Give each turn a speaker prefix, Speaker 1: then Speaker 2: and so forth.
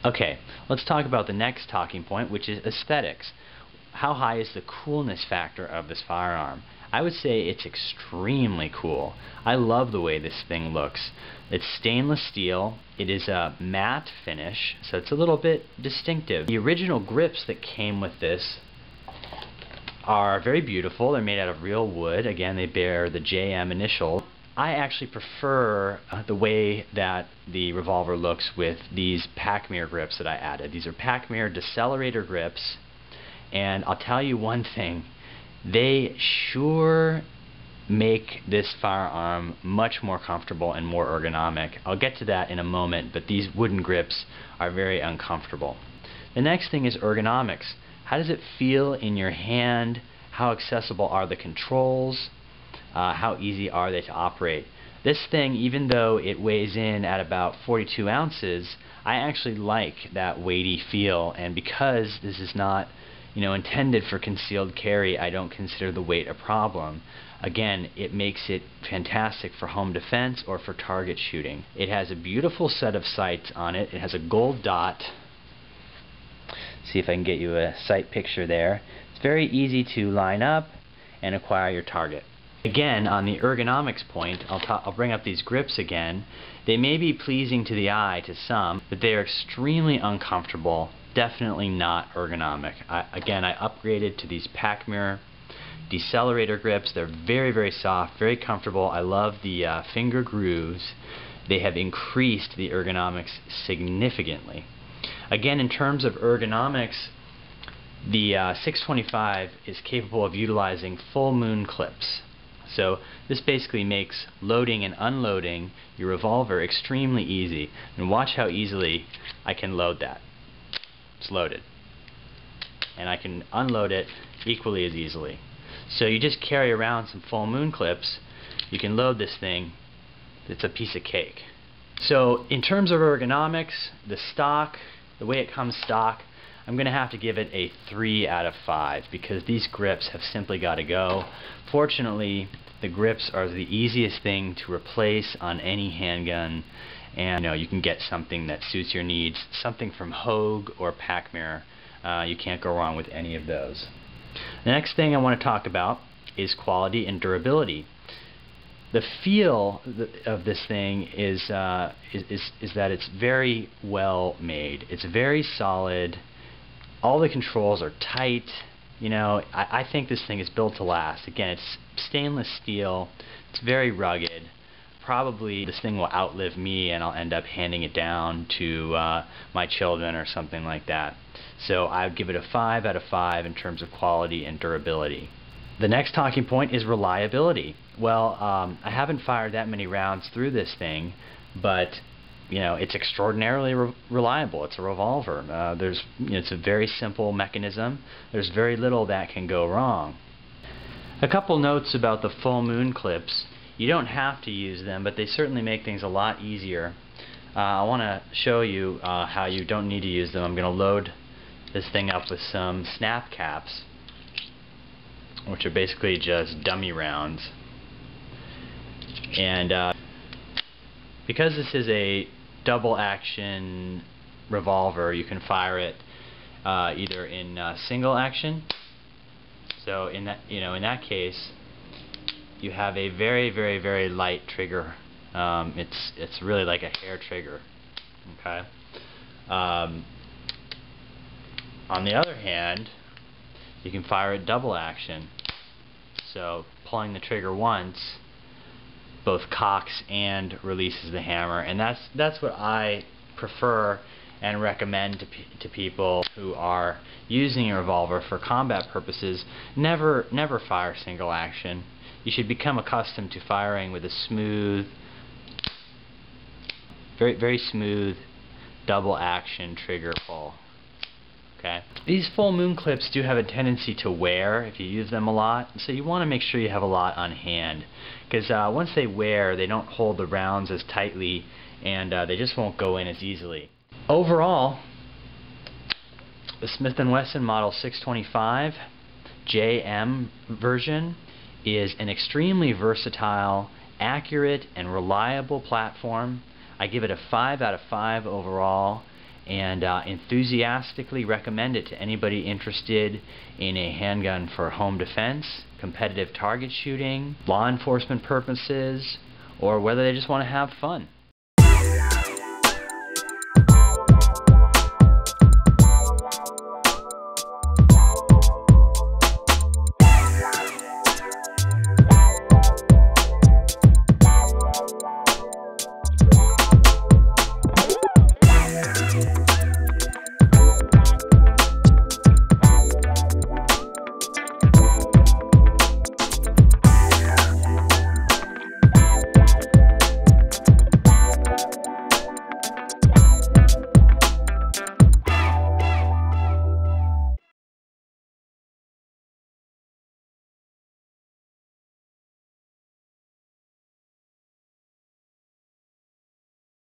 Speaker 1: Okay, let's talk about the next talking point, which is aesthetics. How high is the coolness factor of this firearm? I would say it's extremely cool. I love the way this thing looks. It's stainless steel. It is a matte finish, so it's a little bit distinctive. The original grips that came with this are very beautiful. They're made out of real wood. Again, they bear the JM initial. I actually prefer the way that the Revolver looks with these Packmere grips that I added. These are Packmere decelerator grips, and I'll tell you one thing, they sure make this firearm much more comfortable and more ergonomic. I'll get to that in a moment, but these wooden grips are very uncomfortable. The next thing is ergonomics. How does it feel in your hand? How accessible are the controls? How easy are they to operate? This thing, even though it weighs in at about 42 ounces, I actually like that weighty feel, and because this is not intended for concealed carry, I don't consider the weight a problem. Again, it makes it fantastic for home defense or for target shooting. It has a beautiful set of sights on it. It has a gold dot. See if I can get you a sight picture there. It's very easy to line up and acquire your target. Again, on the ergonomics point, I'll bring up these grips again. They may be pleasing to the eye to some, but they are extremely uncomfortable, definitely not ergonomic. Again, I upgraded to these Packmere decelerator grips. They're very, very soft, very comfortable. I love the finger grooves. They have increased the ergonomics significantly. Again, in terms of ergonomics, the 625 is capable of utilizing full moon clips. So this basically makes loading and unloading your Revolver extremely easy. And watch how easily I can load that. It's loaded. And I can unload it equally as easily. So you just carry around some full moon clips, you can load this thing, it's a piece of cake. So in terms of ergonomics, the stock, the way it comes stock, I'm going to have to give it a 3 out of 5 because these grips have simply got to go. Fortunately, the grips are the easiest thing to replace on any handgun, and you can get something that suits your needs. Something from Hogue or Packmere, you can't go wrong with any of those. The next thing I want to talk about is quality and durability. The feel of this thing is that it's very well made. It's very solid. All the controls are tight. I think this thing is built to last. Again, it's stainless steel. It's very rugged. Probably this thing will outlive me and I'll end up handing it down to my children or something like that. So I would give it a 5 out of 5 in terms of quality and durability. The next talking point is reliability. Well, I haven't fired that many rounds through this thing, but it's extraordinarily reliable. It's a Revolver. It's a very simple mechanism. There's very little that can go wrong. A couple notes about the full moon clips. You don't have to use them, but they certainly make things a lot easier. I want to show you how you don't need to use them. I'm going to load this thing up with some snap caps, which are basically just dummy rounds. And because this is a double action Revolver, you can fire it either in single action. So in that case, you have a very, very, very light trigger. It's really like a hair trigger. Okay. On the other hand, you can fire it double action. So pulling the trigger once both cocks and releases the hammer, and that's what I prefer and recommend to people who are using a Revolver for combat purposes. Never fire single action. You should become accustomed to firing with a smooth, very, very smooth double action trigger pull. Okay. These full moon clips do have a tendency to wear if you use them a lot, so you want to make sure you have a lot on hand, because once they wear, they don't hold the rounds as tightly, and they just won't go in as easily. Overall, the Smith Wesson Model 625 JM version is an extremely versatile, accurate, and reliable platform. I give it a 5 out of 5 overall. and enthusiastically recommend it to anybody interested in a handgun for home defense, competitive target shooting, law enforcement purposes, or whether they just want to have fun.